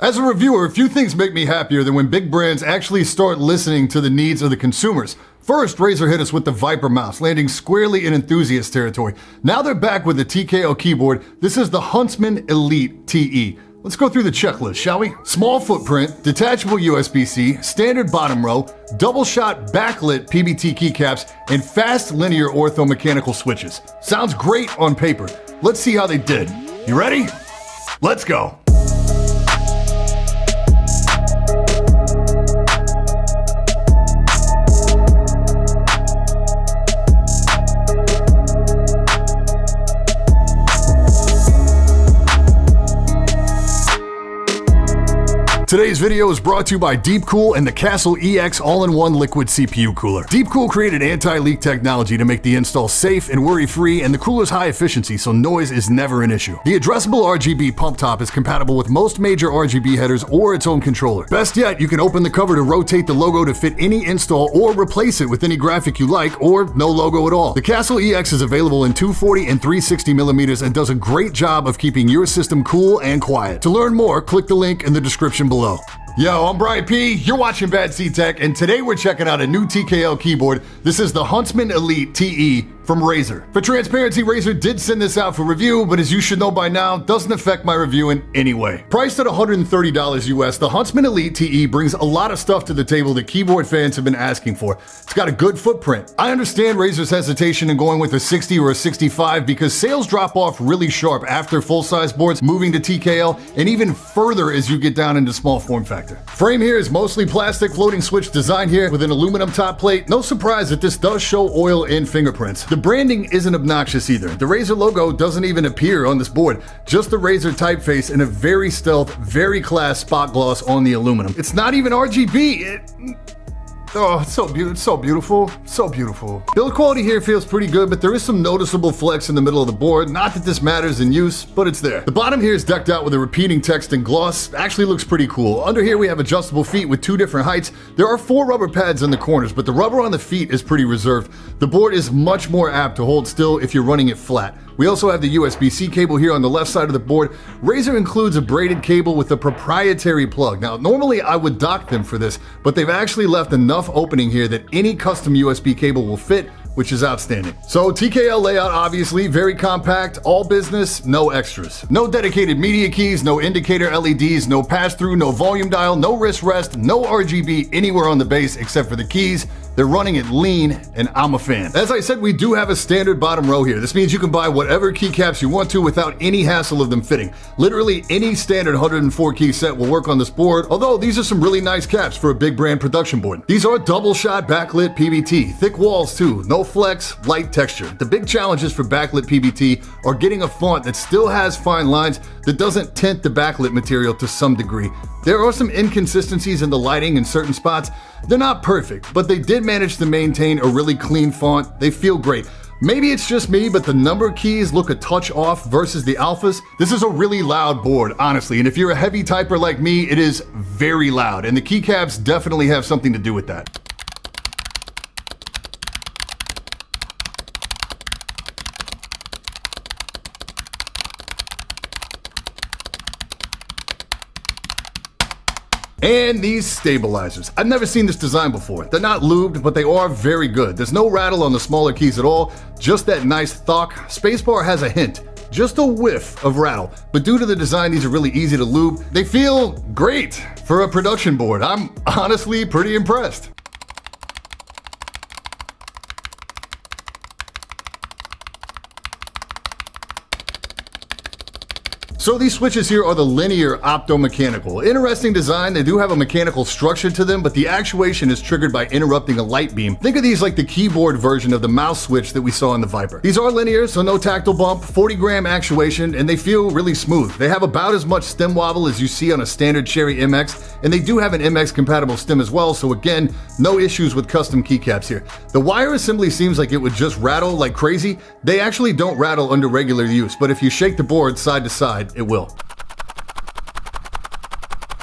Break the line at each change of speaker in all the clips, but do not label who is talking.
As a reviewer, a few things make me happier than when big brands actually start listening to the needs of the consumers. First, Razer hit us with the Viper mouse, landing squarely in enthusiast territory. Now they're back with the TKO keyboard. This is the Huntsman Elite TE. Let's go through the checklist, shall we? Small footprint, detachable USB-C, standard bottom row, double shot backlit PBT keycaps, and fast linear ortho mechanical switches. Sounds great on paper. Let's see how they did. You ready? Let's go. Today's video is brought to you by Deepcool and the Castle EX all-in-one liquid CPU cooler. Deepcool created anti-leak technology to make the install safe and worry-free, and the cooler's high efficiency, so noise is never an issue. The addressable RGB pump top is compatible with most major RGB headers or its own controller. Best yet, you can open the cover to rotate the logo to fit any install or replace it with any graphic you like, or no logo at all. The Castle EX is available in 240 and 360 millimeters and does a great job of keeping your system cool and quiet. To learn more, click the link in the description below. Yo, I'm Brian P. You're watching Bad Seat Tech, and today we're checking out a new TKO keyboard. This is the Huntsman Elite TE from Razer. For transparency, Razer did send this out for review, but as you should know by now, doesn't affect my review in any way. Priced at $130 US, the Huntsman Elite TE brings a lot of stuff to the table that keyboard fans have been asking for. It's got a good footprint. I understand Razer's hesitation in going with a 60 or a 65 because sales drop off really sharp after full-size boards moving to TKO, and even further as you get down into small form factor. Frame here is mostly plastic, floating switch design here with an aluminum top plate. No surprise that this does show oil and fingerprints. The branding isn't obnoxious either. The Razer logo doesn't even appear on this board, just the Razer typeface and a very stealth, very class spot gloss on the aluminum. It's not even RGB. Oh, it's so beautiful, so beautiful. Build quality here feels pretty good, but there is some noticeable flex in the middle of the board. Not that this matters in use, but it's there. The bottom here is decked out with a repeating text and gloss. Actually looks pretty cool. Under here we have adjustable feet with 2 different heights. There are 4 rubber pads in the corners, but the rubber on the feet is pretty reserved. The board is much more apt to hold still if you're running it flat. We also have the USB-C cable here on the left side of the board. Razer includes a braided cable with a proprietary plug. Now, normally I would dock them for this, but they've actually left enough opening here that any custom USB cable will fit, which is outstanding. So TKO layout, obviously, very compact, all business, no extras. No dedicated media keys, no indicator LEDs, no pass-through, no volume dial, no wrist rest, no RGB anywhere on the base except for the keys. They're running it lean, and I'm a fan. As I said, we do have a standard bottom row here. This means you can buy whatever keycaps you want to without any hassle of them fitting. Literally any standard 104 key set will work on this board, although these are some really nice caps for a big brand production board. These are double shot backlit PBT, thick walls too, no flex, light texture. The big challenges for backlit PBT are getting a font that still has fine lines that doesn't tint the backlit material to some degree. There are some inconsistencies in the lighting in certain spots. They're not perfect, but they did manage to maintain a really clean font. They feel great. Maybe it's just me, but the number keys look a touch off versus the alphas. This is a really loud board, honestly, and if you're a heavy typer like me, it is very loud, and the keycaps definitely have something to do with that. And these stabilizers. I've never seen this design before. They're not lubed, but they are very good. There's no rattle on the smaller keys at all, just that nice thunk. Spacebar has a hint, just a whiff of rattle. But due to the design, these are really easy to lube. They feel great for a production board. I'm honestly pretty impressed. So these switches here are the linear optomechanical. Interesting design, they do have a mechanical structure to them, but the actuation is triggered by interrupting a light beam. Think of these like the keyboard version of the mouse switch that we saw in the Viper. These are linear, so no tactile bump, 40-gram actuation, and they feel really smooth. They have about as much stem wobble as you see on a standard Cherry MX, and they do have an MX-compatible stem as well, so again, no issues with custom keycaps here. The wire assembly seems like it would just rattle like crazy. They actually don't rattle under regular use, but if you shake the board side to side, it will.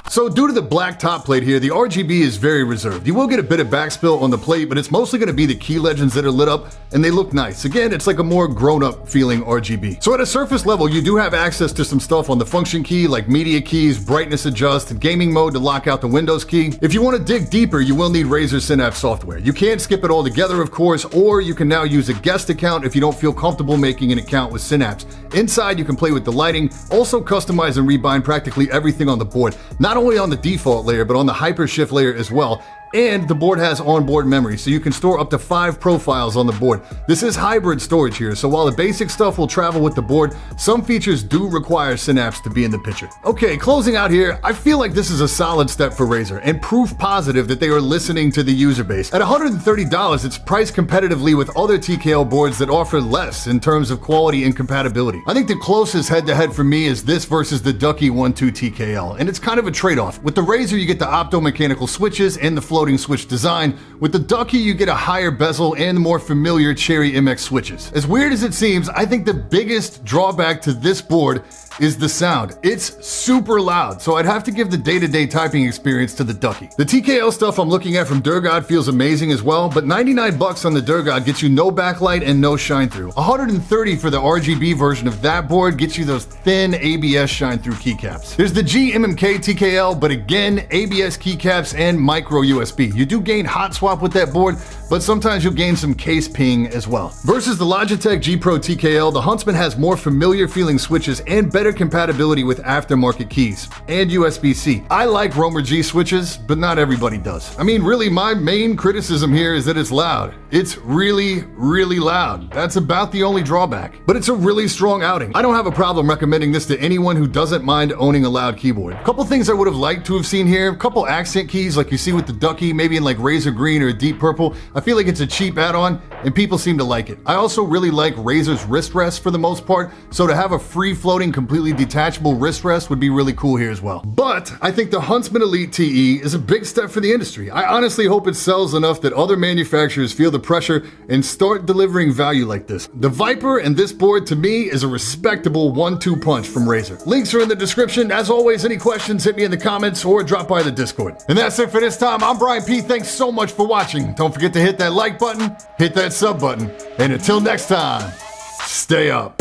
So due to the black top plate here, the RGB is very reserved. You will get a bit of backspill on the plate, but it's mostly going to be the key legends that are lit up, and they look nice. Again, it's like a more grown-up feeling RGB. So at a surface level, you do have access to some stuff on the function key, like media keys, brightness adjust, gaming mode to lock out the Windows key. If you want to dig deeper, you will need Razer Synapse software. You can't skip it all together, of course, or you can now use a guest account if you don't feel comfortable making an account with Synapse. Inside, you can play with the lighting, also customize and rebind practically everything on the board. Not only on the default layer, but on the Hypershift layer as well. And the board has onboard memory, so you can store up to 5 profiles on the board. This is hybrid storage here, so while the basic stuff will travel with the board, some features do require Synapse to be in the picture. Okay, closing out here, I feel like this is a solid step for Razer, and proof positive that they are listening to the user base. At $130, it's priced competitively with other TKL boards that offer less in terms of quality and compatibility. I think the closest head-to-head for me is this versus the Ducky 1-2 TKL, and it's kind of a trade-off. With the Razer, you get the optomechanical switches and the floating switch design. With the Ducky, you get a higher bezel and the more familiar Cherry MX switches. As weird as it seems, I think the biggest drawback to this board is the sound. It's super loud, so I'd have to give the day-to-day typing experience to the Ducky. The TKL stuff I'm looking at from Durgod feels amazing as well, but $99 on the Durgod gets you no backlight and no shine through. $130 for the RGB version of that board gets you those thin ABS shine through keycaps. There's the GMMK TKL, but again, ABS keycaps and micro USB. You do gain hot swap with that board, but sometimes you'll gain some case ping as well. Versus the Logitech G Pro TKL, the Huntsman has more familiar feeling switches and better compatibility with aftermarket keys and USB-C. I like Romer G switches, but not everybody does. I mean, really, my main criticism here is that it's loud. It's really, really loud. That's about the only drawback. But it's a really strong outing. I don't have a problem recommending this to anyone who doesn't mind owning a loud keyboard. A couple things I would have liked to have seen here, a couple accent keys like you see with the Ducky, maybe in like Razer Green or Deep Purple. I feel like it's a cheap add-on, and people seem to like it. I also really like Razer's wrist rest for the most part, so to have a free-floating, completely detachable wrist rest would be really cool here as well. But I think the Huntsman Elite TE is a big step for the industry. I honestly hope it sells enough that other manufacturers feel the pressure and start delivering value like this. The Viper and this board, to me, is a respectable 1-2 punch from Razer. Links are in the description. As always, any questions, hit me in the comments or drop by the Discord. And that's it for this time. I'm Brian P. Thanks so much for watching. Don't forget to hit that like button, hit that sub button, and until next time, stay up.